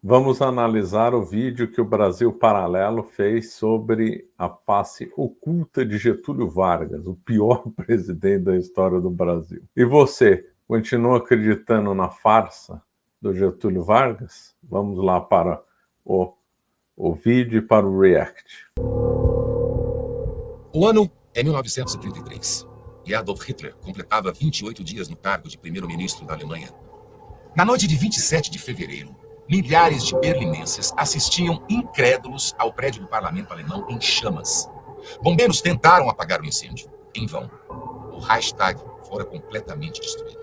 Vamos analisar o vídeo que o Brasil Paralelo fez sobre a face oculta de Getúlio Vargas, o pior presidente da história do Brasil. E você, continua acreditando na farsa do Getúlio Vargas? Vamos lá para o vídeo e para o react. O ano é 1933 e Adolf Hitler completava 28 dias no cargo de primeiro-ministro da Alemanha. Na noite de 27 de fevereiro, milhares de berlinenses assistiam incrédulos ao prédio do parlamento alemão em chamas. Bombeiros tentaram apagar o incêndio. Em vão. O Reichstag fora completamente destruído.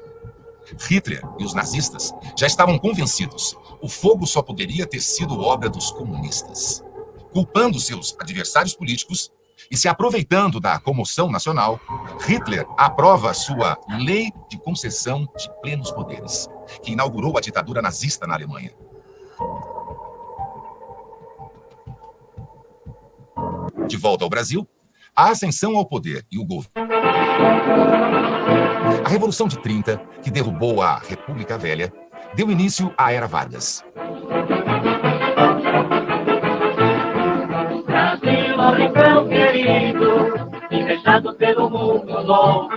Hitler e os nazistas já estavam convencidos. O fogo só poderia ter sido obra dos comunistas. Culpando seus adversários políticos e se aproveitando da comoção nacional, Hitler aprova sua Lei de Concessão de Plenos Poderes, que inaugurou a ditadura nazista na Alemanha. De volta ao Brasil, a ascensão ao poder e o governo. A Revolução de 30, que derrubou a República Velha, deu início à Era Vargas. Brasil, americano querido, invejado pelo mundo novo,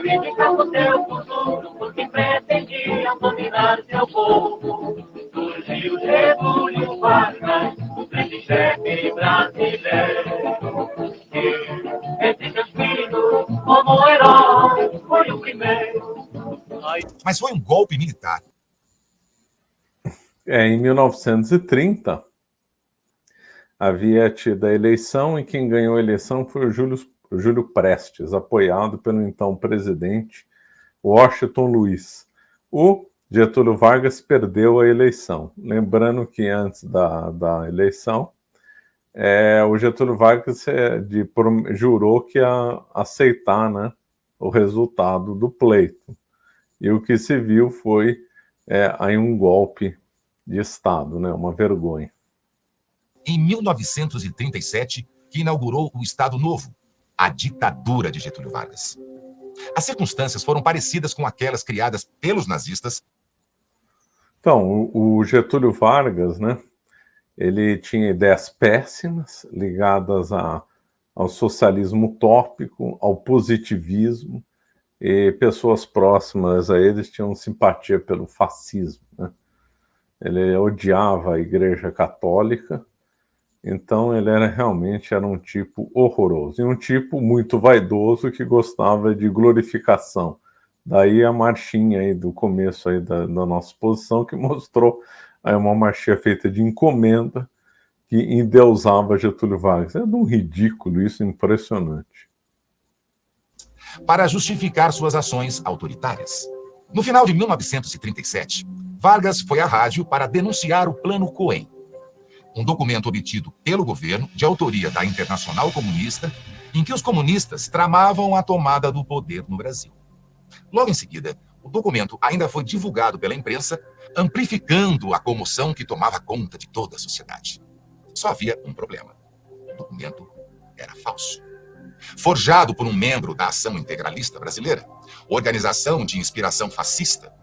reivindicando seu futuro, porque pretendiam dominar seu povo. Surgiu Getúlio Vargas, o grande chefe brasileiro, que, entre seus filhos, como herói, foi o primeiro. Mas foi um golpe militar. Em 1930, havia tido a eleição e quem ganhou a eleição foi o Júlio Prestes, apoiado pelo então presidente Washington Luiz. O Getúlio Vargas perdeu a eleição. Lembrando que antes da eleição, o Getúlio Vargas jurou que ia aceitar, né, o resultado do pleito. E o que se viu foi aí um golpe de Estado, né, uma vergonha. Em 1937, que inaugurou o Estado Novo, a ditadura de Getúlio Vargas. As circunstâncias foram parecidas com aquelas criadas pelos nazistas. Então, o Getúlio Vargas, né, ele tinha ideias péssimas ligadas ao socialismo utópico, ao positivismo, e pessoas próximas a eles tinham simpatia pelo fascismo, né? Ele odiava a Igreja Católica, então ele realmente era um tipo horroroso, e um tipo muito vaidoso que gostava de glorificação. Daí a marchinha aí do começo aí da nossa exposição, que mostrou aí uma marchinha feita de encomenda, que endeusava Getúlio Vargas. É de um ridículo isso, impressionante. Para justificar suas ações autoritárias. No final de 1937, Vargas foi à rádio para denunciar o Plano Cohen, um documento obtido pelo governo de autoria da Internacional Comunista, em que os comunistas tramavam a tomada do poder no Brasil. Logo em seguida, o documento ainda foi divulgado pela imprensa, amplificando a comoção que tomava conta de toda a sociedade. Só havia um problema. O documento era falso. Forjado por um membro da Ação Integralista Brasileira, organização de inspiração fascista,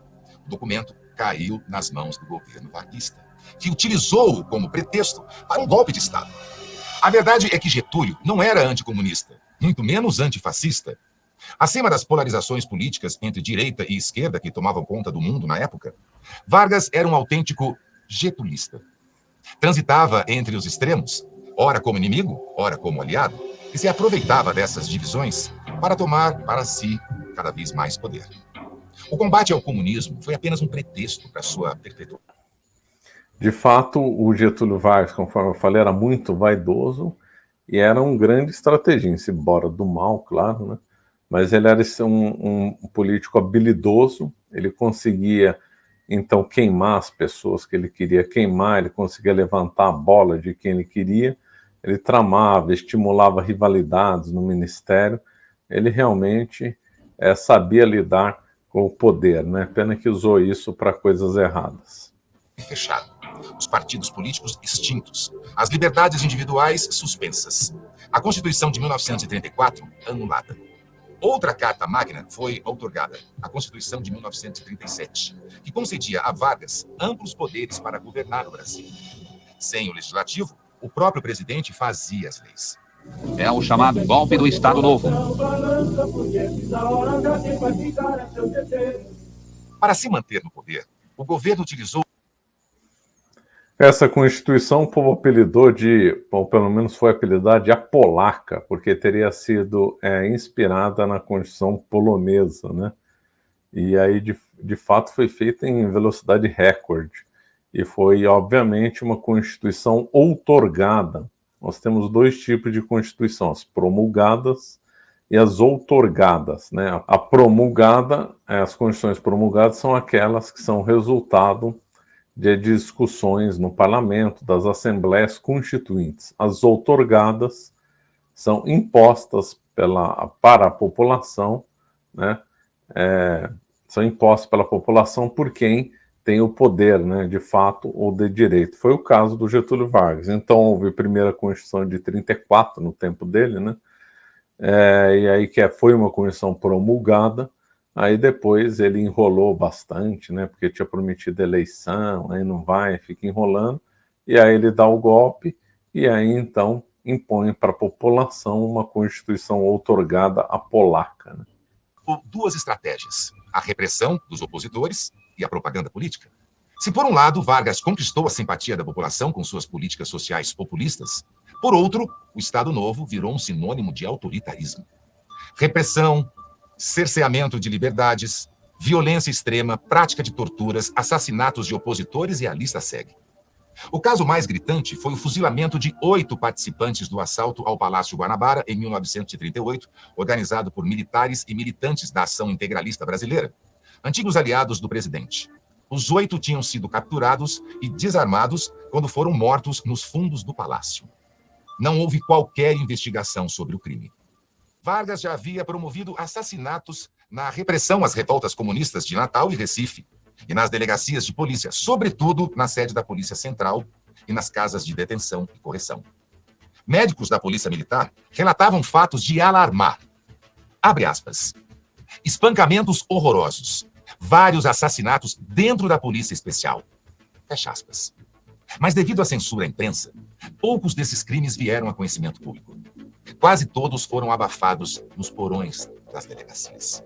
o documento caiu nas mãos do governo varguista, que utilizou-o como pretexto para um golpe de Estado. A verdade é que Getúlio não era anticomunista, muito menos antifascista. Acima das polarizações políticas entre direita e esquerda que tomavam conta do mundo na época, Vargas era um autêntico getulista. Transitava entre os extremos, ora como inimigo, ora como aliado, e se aproveitava dessas divisões para tomar para si cada vez mais poder. O combate ao comunismo foi apenas um pretexto para sua perpetuação. De fato, o Getúlio Vargas, conforme eu falei, era muito vaidoso e era um grande estrategista, embora do mal, claro, né? Mas ele era um político habilidoso, ele conseguia, então, queimar as pessoas que ele queria queimar, ele conseguia levantar a bola de quem ele queria, ele tramava, estimulava rivalidades no ministério, ele realmente sabia lidar com o poder, né? Pena que usou isso para coisas erradas. Fechado. Os partidos políticos extintos. As liberdades individuais suspensas. A Constituição de 1934 anulada. Outra carta magna foi outorgada, a Constituição de 1937, que concedia a Vargas amplos poderes para governar o Brasil. Sem o legislativo, o próprio presidente fazia as leis. É o chamado golpe do Estado Novo. Para se manter no poder, o governo utilizou... Essa Constituição o povo apelidou de, ou pelo menos foi apelidada de a polaca, porque teria sido inspirada na Constituição polonesa, né? E aí, de fato, foi feita em velocidade recorde. E foi, obviamente, uma Constituição outorgada. Nós temos dois tipos de Constituição, as promulgadas e as outorgadas, né? A promulgada, as Constituições promulgadas são aquelas que são resultado de discussões no parlamento, das assembleias constituintes. As outorgadas são impostas para a população, né? São impostas pela população por quem tem o poder, né, de fato ou de direito. Foi o caso do Getúlio Vargas. Então houve a primeira Constituição de 34, no tempo dele, né? E aí foi uma Constituição promulgada. Aí depois ele enrolou bastante, né, porque tinha prometido eleição, aí não vai, fica enrolando, e aí ele dá o golpe, e aí então impõe para a população uma Constituição outorgada a polaca, né? Duas estratégias, a repressão dos opositores e a propaganda política. Se por um lado Vargas conquistou a simpatia da população com suas políticas sociais populistas, por outro, o Estado Novo virou um sinônimo de autoritarismo. Repressão, cerceamento de liberdades, violência extrema, prática de torturas, assassinatos de opositores e a lista segue. O caso mais gritante foi o fuzilamento de 8 participantes do assalto ao Palácio Guanabara em 1938, organizado por militares e militantes da Ação Integralista Brasileira, antigos aliados do presidente. Os 8 tinham sido capturados e desarmados quando foram mortos nos fundos do palácio. Não houve qualquer investigação sobre o crime. Vargas já havia promovido assassinatos na repressão às revoltas comunistas de Natal e Recife, e nas delegacias de polícia, sobretudo na sede da Polícia Central e nas casas de detenção e correção. Médicos da Polícia Militar relatavam fatos de alarmar. Abre aspas. Espancamentos horrorosos. Vários assassinatos dentro da Polícia Especial. Fecha aspas. Mas devido à censura à imprensa, poucos desses crimes vieram a conhecimento público. Quase todos foram abafados nos porões das delegacias.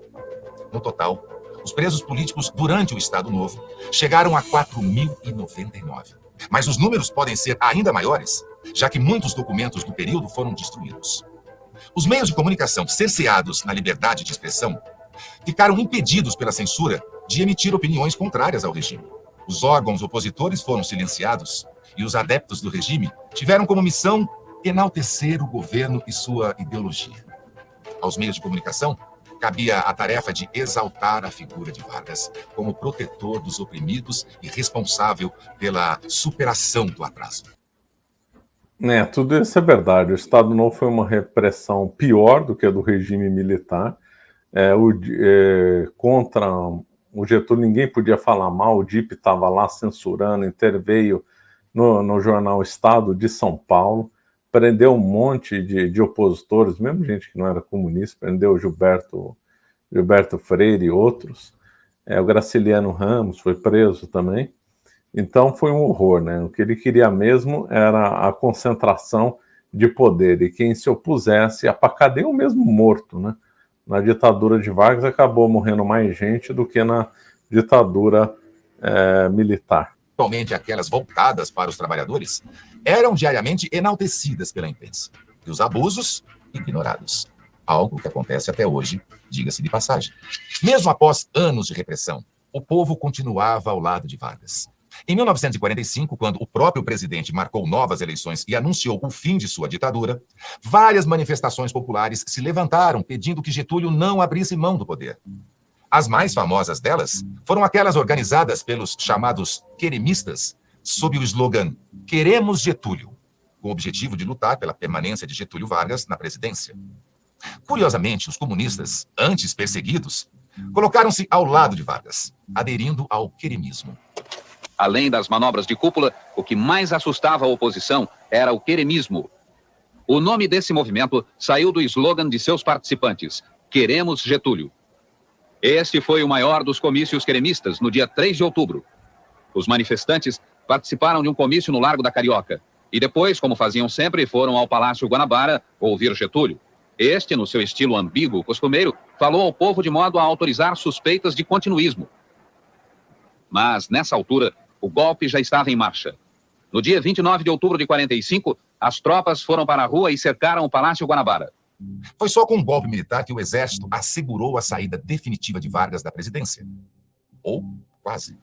No total, os presos políticos durante o Estado Novo chegaram a 4.099. Mas os números podem ser ainda maiores, já que muitos documentos do período foram destruídos. Os meios de comunicação cerceados na liberdade de expressão ficaram impedidos pela censura de emitir opiniões contrárias ao regime. Os órgãos opositores foram silenciados e os adeptos do regime tiveram como missão enaltecer o governo e sua ideologia. Aos meios de comunicação, cabia a tarefa de exaltar a figura de Vargas como protetor dos oprimidos e responsável pela superação do atraso. Tudo isso é verdade. O Estado Novo foi uma repressão pior do que a do regime militar. Contra o Getúlio ninguém podia falar mal, o DIP estava lá censurando, interveio no jornal Estado de São Paulo, prendeu um monte de opositores, mesmo gente que não era comunista, prendeu Gilberto Freire e outros. O Graciliano Ramos foi preso também. Então foi um horror, né? O que ele queria mesmo era a concentração de poder, e quem se opusesse ia para a cadeia ou mesmo morto, né? Na ditadura de Vargas acabou morrendo mais gente do que na ditadura militar. Principalmente aquelas voltadas para os trabalhadores, eram diariamente enaltecidas pela imprensa, e os abusos ignorados. Algo que acontece até hoje, diga-se de passagem. Mesmo após anos de repressão, o povo continuava ao lado de Vargas. Em 1945, quando o próprio presidente marcou novas eleições e anunciou o fim de sua ditadura, várias manifestações populares se levantaram pedindo que Getúlio não abrisse mão do poder. As mais famosas delas foram aquelas organizadas pelos chamados queremistas, sob o slogan "Queremos Getúlio", com o objetivo de lutar pela permanência de Getúlio Vargas na presidência. Curiosamente, os comunistas, antes perseguidos, colocaram-se ao lado de Vargas, aderindo ao queremismo. Além das manobras de cúpula, o que mais assustava a oposição era o queremismo. O nome desse movimento saiu do slogan de seus participantes: Queremos Getúlio. Este foi o maior dos comícios queremistas, no dia 3 de outubro. Os manifestantes participaram de um comício no Largo da Carioca e depois, como faziam sempre, foram ao Palácio Guanabara ouvir Getúlio. Este, no seu estilo ambíguo costumeiro, falou ao povo de modo a autorizar suspeitas de continuismo. Mas, nessa altura, o golpe já estava em marcha. No dia 29 de outubro de 45, as tropas foram para a rua e cercaram o Palácio Guanabara. Foi só com um golpe militar que o exército assegurou a saída definitiva de Vargas da presidência. Ou quase.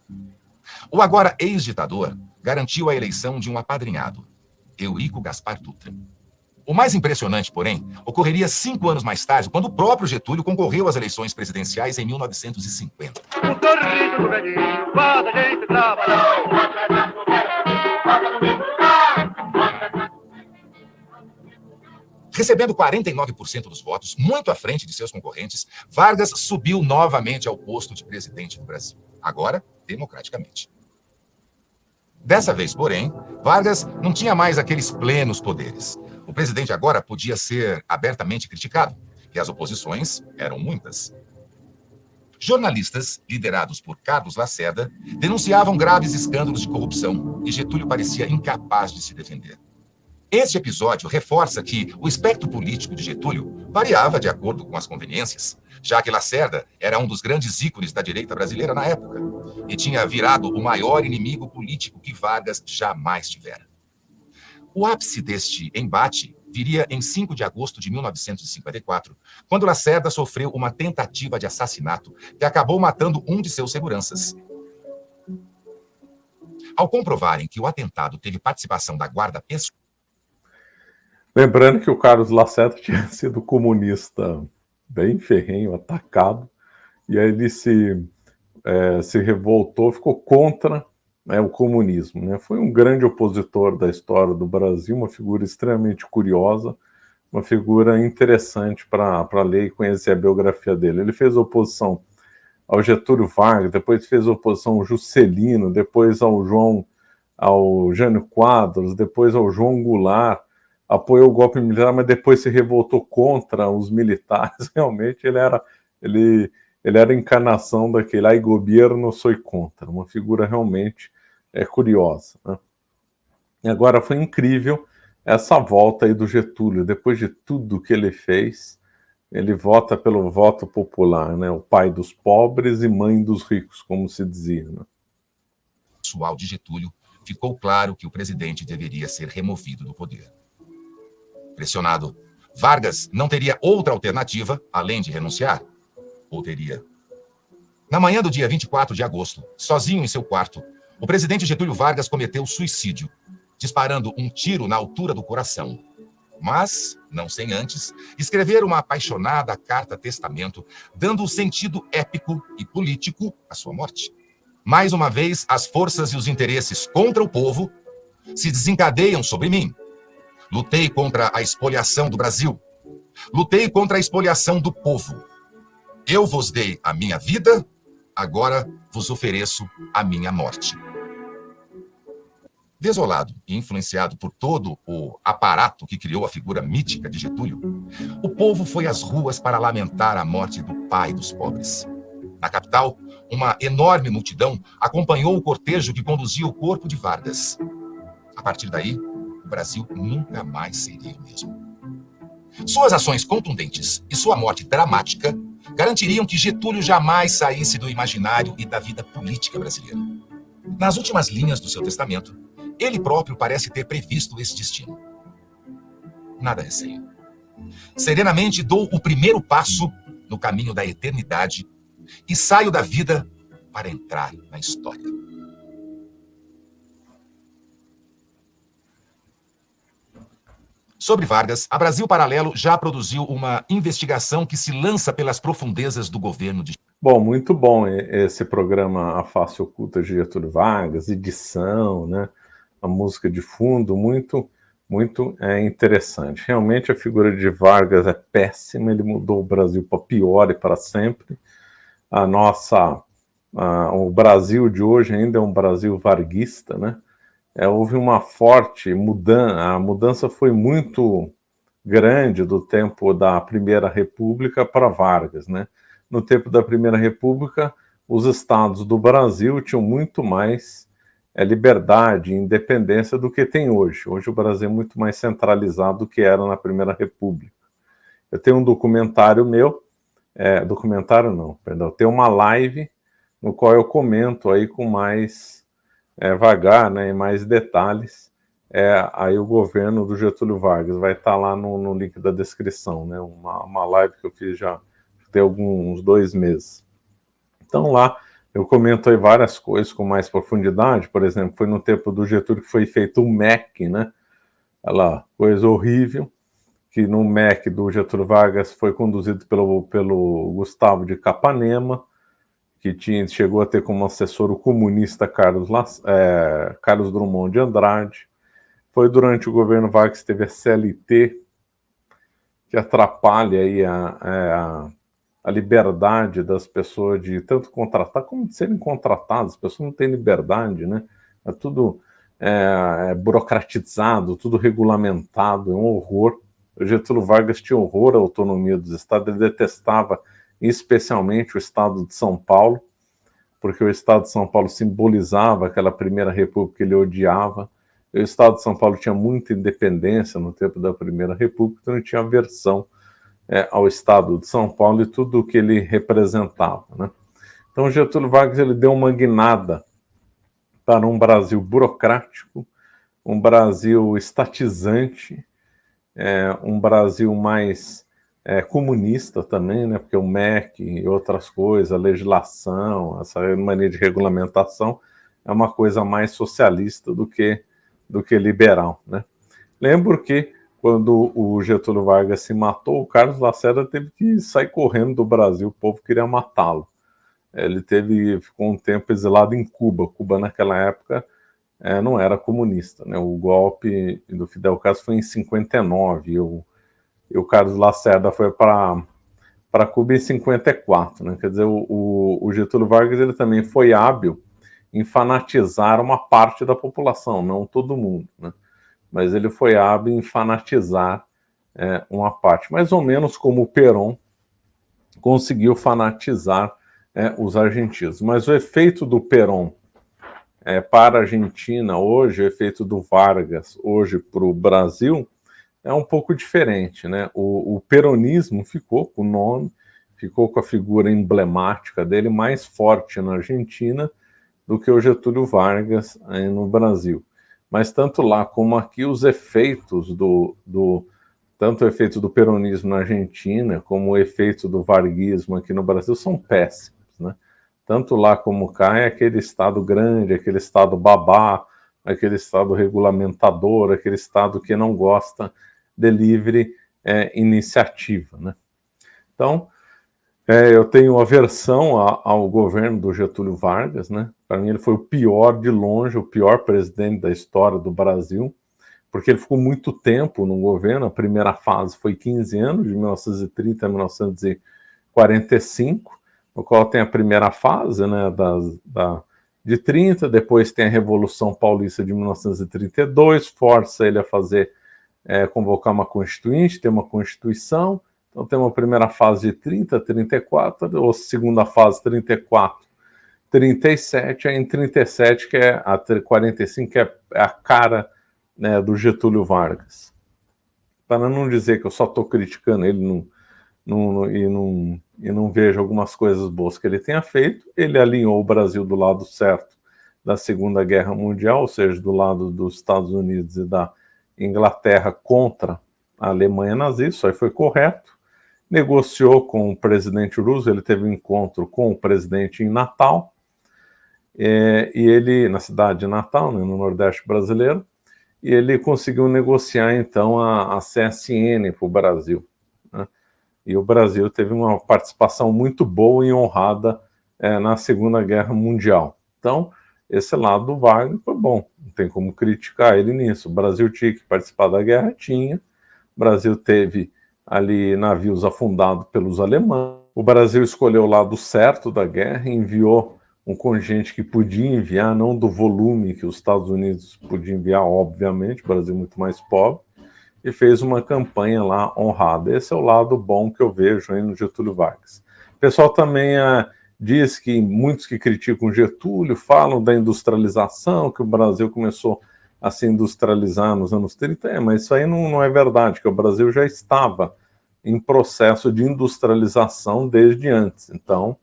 O agora ex-ditador garantiu a eleição de um apadrinhado, Eurico Gaspar Dutra. O mais impressionante, porém, ocorreria 5 anos mais tarde, quando o próprio Getúlio concorreu às eleições presidenciais em 1950. Recebendo 49% dos votos, muito à frente de seus concorrentes, Vargas subiu novamente ao posto de presidente do Brasil, agora democraticamente. Dessa vez, porém, Vargas não tinha mais aqueles plenos poderes. O presidente agora podia ser abertamente criticado, e as oposições eram muitas. Jornalistas, liderados por Carlos Lacerda, denunciavam graves escândalos de corrupção, e Getúlio parecia incapaz de se defender. Este episódio reforça que o espectro político de Getúlio variava de acordo com as conveniências, já que Lacerda era um dos grandes ícones da direita brasileira na época e tinha virado o maior inimigo político que Vargas jamais tivera. O ápice deste embate viria em 5 de agosto de 1954, quando Lacerda sofreu uma tentativa de assassinato que acabou matando um de seus seguranças. Ao comprovarem que o atentado teve participação da guarda pessoal, lembrando que o Carlos Lacerda tinha sido comunista bem ferrenho, atacado, e aí ele se revoltou, ficou contra, né, o comunismo, né? Foi um grande opositor da história do Brasil, uma figura extremamente curiosa, uma figura interessante para ler e conhecer a biografia dele. Ele fez oposição ao Getúlio Vargas, depois fez oposição ao Juscelino, depois ao Jânio Quadros, depois ao João Goulart, apoiou o golpe militar, mas depois se revoltou contra os militares. Realmente ele era a encarnação daquele "ai governo, sou contra", uma figura realmente curiosa, né? E agora foi incrível essa volta aí do Getúlio, depois de tudo que ele fez, ele vota pelo voto popular, né? O pai dos pobres e mãe dos ricos, como se dizia, né? Pessoal de Getúlio, ficou claro que o presidente deveria ser removido do poder. Pressionado, Vargas não teria outra alternativa além de renunciar. Ou teria? Na manhã do dia 24 de agosto, sozinho em seu quarto, o presidente Getúlio Vargas cometeu suicídio, disparando um tiro na altura do coração. Mas, não sem antes, escrever uma apaixonada carta-testamento, dando sentido épico e político à sua morte. Mais uma vez, as forças e os interesses contra o povo se desencadeiam sobre mim. Lutei contra a expoliação do Brasil. Lutei contra a expoliação do povo. Eu vos dei a minha vida, agora vos ofereço a minha morte. Desolado e influenciado por todo o aparato que criou a figura mítica de Getúlio, o povo foi às ruas para lamentar a morte do pai dos pobres. Na capital, uma enorme multidão acompanhou o cortejo que conduzia o corpo de Vargas. A partir daí, o Brasil nunca mais seria o mesmo. Suas ações contundentes e sua morte dramática garantiriam que Getúlio jamais saísse do imaginário e da vida política brasileira. Nas últimas linhas do seu testamento, ele próprio parece ter previsto esse destino. Nada receio. Serenamente dou o primeiro passo no caminho da eternidade e saio da vida para entrar na história. Sobre Vargas, a Brasil Paralelo já produziu uma investigação que se lança pelas profundezas do governo de... Bom, muito bom esse programa A Face Oculta de Getúlio Vargas, edição, né? A música de fundo, muito interessante. Realmente a figura de Vargas é péssima, ele mudou o Brasil para pior e para sempre. O Brasil de hoje ainda é um Brasil varguista, né? Houve uma forte mudança, a mudança foi muito grande do tempo da Primeira República para Vargas, né? No tempo da Primeira República, os estados do Brasil tinham muito mais liberdade e independência do que tem hoje. Hoje o Brasil é muito mais centralizado do que era na Primeira República. Eu tenho um documentário meu, documentário não, perdão, tem uma live no qual eu comento aí com mais vagar, né, e mais detalhes, aí o governo do Getúlio Vargas vai estar lá no link da descrição, né, uma live que eu fiz já tem uns 2 meses. Então lá eu comento aí várias coisas com mais profundidade. Por exemplo, foi no tempo do Getúlio que foi feito o MEC, né, aquela coisa horrível, que no MEC do Getúlio Vargas foi conduzido pelo Gustavo de Capanema, que chegou a ter como assessor o comunista Carlos Drummond de Andrade. Foi durante o governo Vargas que teve a CLT, que atrapalha aí a liberdade das pessoas de tanto contratar como de serem contratadas. As pessoas não têm liberdade, né? É tudo burocratizado, tudo regulamentado, é um horror. O Getúlio Vargas tinha horror à autonomia dos estados, ele detestava especialmente o estado de São Paulo, porque o estado de São Paulo simbolizava aquela Primeira República que ele odiava. O estado de São Paulo tinha muita independência no tempo da Primeira República, então ele tinha aversão ao estado de São Paulo e tudo o que ele representava, né? Então o Getúlio Vargas ele deu uma guinada para um Brasil burocrático, um Brasil estatizante, um Brasil mais comunista também, né? Porque o MEC e outras coisas, a legislação, essa mania de regulamentação é uma coisa mais socialista do que liberal, né? Lembro que quando o Getúlio Vargas se matou, o Carlos Lacerda teve que sair correndo do Brasil, o povo queria matá-lo. Ele ficou um tempo exilado em Cuba. Cuba naquela época não era comunista, né? O golpe do Fidel Castro foi em 59 e o Carlos Lacerda foi para Cuba em 54, né? Quer dizer, o Getúlio Vargas ele também foi hábil em fanatizar uma parte da população, não todo mundo, né? Mas ele foi hábil em fanatizar uma parte, mais ou menos como o Perón conseguiu fanatizar os argentinos. Mas o efeito do Perón para a Argentina hoje, o efeito do Vargas hoje para o Brasil é um pouco diferente, né? O peronismo ficou com o nome, ficou com a figura emblemática dele mais forte na Argentina do que o Getúlio Vargas no Brasil. Mas tanto lá como aqui, os efeitos tanto o efeito do peronismo na Argentina, como o efeito do varguismo aqui no Brasil são péssimos, né? Tanto lá como cá é aquele Estado grande, aquele Estado babá, aquele Estado regulamentador, aquele Estado que não gosta de livre iniciativa, né? Então, eu tenho aversão ao governo do Getúlio Vargas, né? Para mim ele foi o pior de longe, o pior presidente da história do Brasil, porque ele ficou muito tempo no governo. A primeira fase foi 15 anos, de 1930 a 1945, no qual tem a primeira fase, né, de 30, depois tem a Revolução Paulista de 1932, força ele a convocar uma constituinte, ter uma constituição. Então tem uma primeira fase de 30 a 34, ou segunda fase 34, 37, aí em 37 que é a 45, que é a cara, né, do Getúlio Vargas. Para não dizer que eu só estou criticando ele e não vejo algumas coisas boas que ele tenha feito, ele alinhou o Brasil do lado certo da Segunda Guerra Mundial, ou seja, do lado dos Estados Unidos e da Inglaterra contra a Alemanha nazista, isso aí foi correto. Negociou com o presidente Roosevelt, ele teve um encontro com o presidente em Natal, e ele, na cidade de Natal, né, no Nordeste brasileiro, e ele conseguiu negociar, então, a CSN para o Brasil, né? E o Brasil teve uma participação muito boa e honrada na Segunda Guerra Mundial. Então, esse lado do Wagner foi bom, não tem como criticar ele nisso. O Brasil tinha que participar da guerra, tinha. O Brasil teve ali navios afundados pelos alemães. O Brasil escolheu o lado certo da guerra, enviou um contingente que podia enviar, não do volume que os Estados Unidos podiam enviar, obviamente, o Brasil é muito mais pobre, e fez uma campanha lá honrada. Esse é o lado bom que eu vejo aí no Getúlio Vargas. O pessoal também diz que muitos que criticam Getúlio falam da industrialização, que o Brasil começou a se industrializar nos anos 30, mas isso aí não é verdade, que o Brasil já estava em processo de industrialização desde antes. Então,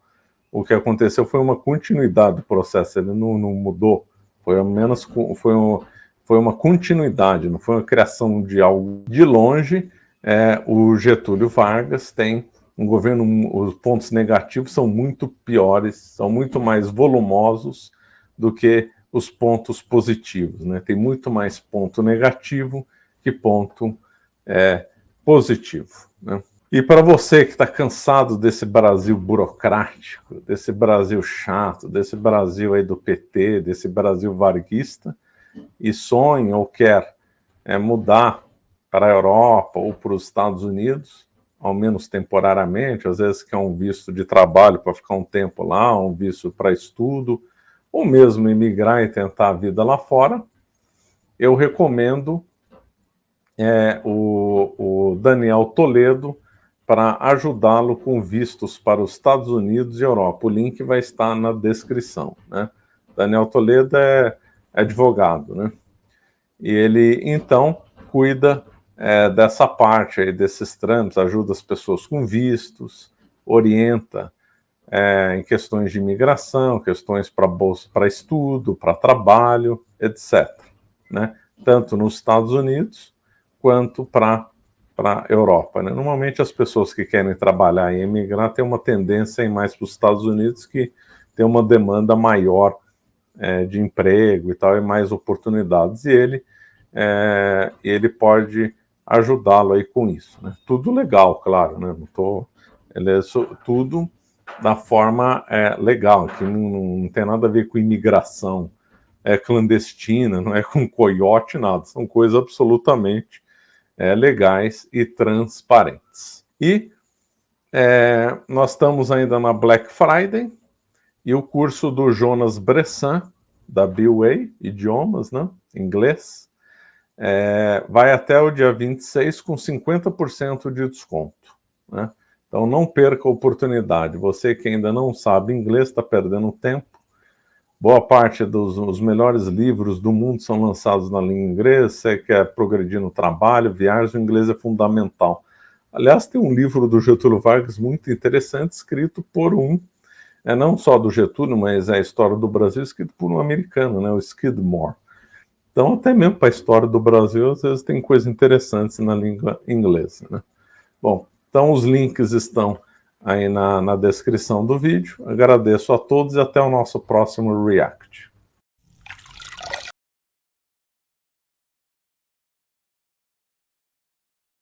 o que aconteceu foi uma continuidade do processo, ele não mudou, foi uma continuidade, não foi uma criação de algo. De longe, o Getúlio Vargas tem um governo, os pontos negativos são muito piores, são muito mais volumosos do que os pontos positivos, né? Tem muito mais ponto negativo que ponto positivo, né? E para você que está cansado desse Brasil burocrático, desse Brasil chato, desse Brasil aí do PT, desse Brasil varguista, e sonha ou quer mudar para a Europa ou para os Estados Unidos, ao menos temporariamente, às vezes quer um visto de trabalho para ficar um tempo lá, um visto para estudo, ou mesmo emigrar e tentar a vida lá fora, eu recomendo o Daniel Toledo para ajudá-lo com vistos para os Estados Unidos e Europa. O link vai estar na descrição, né? Daniel Toledo é advogado, né? E ele, então, cuida dessa parte aí, desses trâmites, ajuda as pessoas com vistos, orienta em questões de imigração, questões para bolsa, para estudo, para trabalho, etc., né? Tanto nos Estados Unidos quanto para a Europa, né? Normalmente as pessoas que querem trabalhar e emigrar têm uma tendência a ir mais para os Estados Unidos, que tem uma demanda maior de emprego e tal, e mais oportunidades, e ele pode ajudá-lo aí com isso, né? Tudo legal, claro, né? Ele é tudo da forma legal, que não tem nada a ver com imigração clandestina, não é com coiote, nada, são coisas absolutamente legais e transparentes. E nós estamos ainda na Black Friday, e o curso do Jonas Bressan, da BWay, idiomas, né, inglês, vai até o dia 26 com 50% de desconto, né? Então não perca a oportunidade. Você que ainda não sabe inglês, está perdendo tempo. Boa parte dos melhores livros do mundo são lançados na língua inglesa. Você quer progredir no trabalho, viagens, o inglês é fundamental. Aliás, tem um livro do Getúlio Vargas muito interessante, escrito por não só do Getúlio, mas é a história do Brasil, escrito por um americano, né, o Skidmore. Então, até mesmo para a história do Brasil, às vezes tem coisas interessantes na língua inglesa, né? Bom, então os links estão aí na descrição do vídeo. Agradeço a todos e até o nosso próximo React.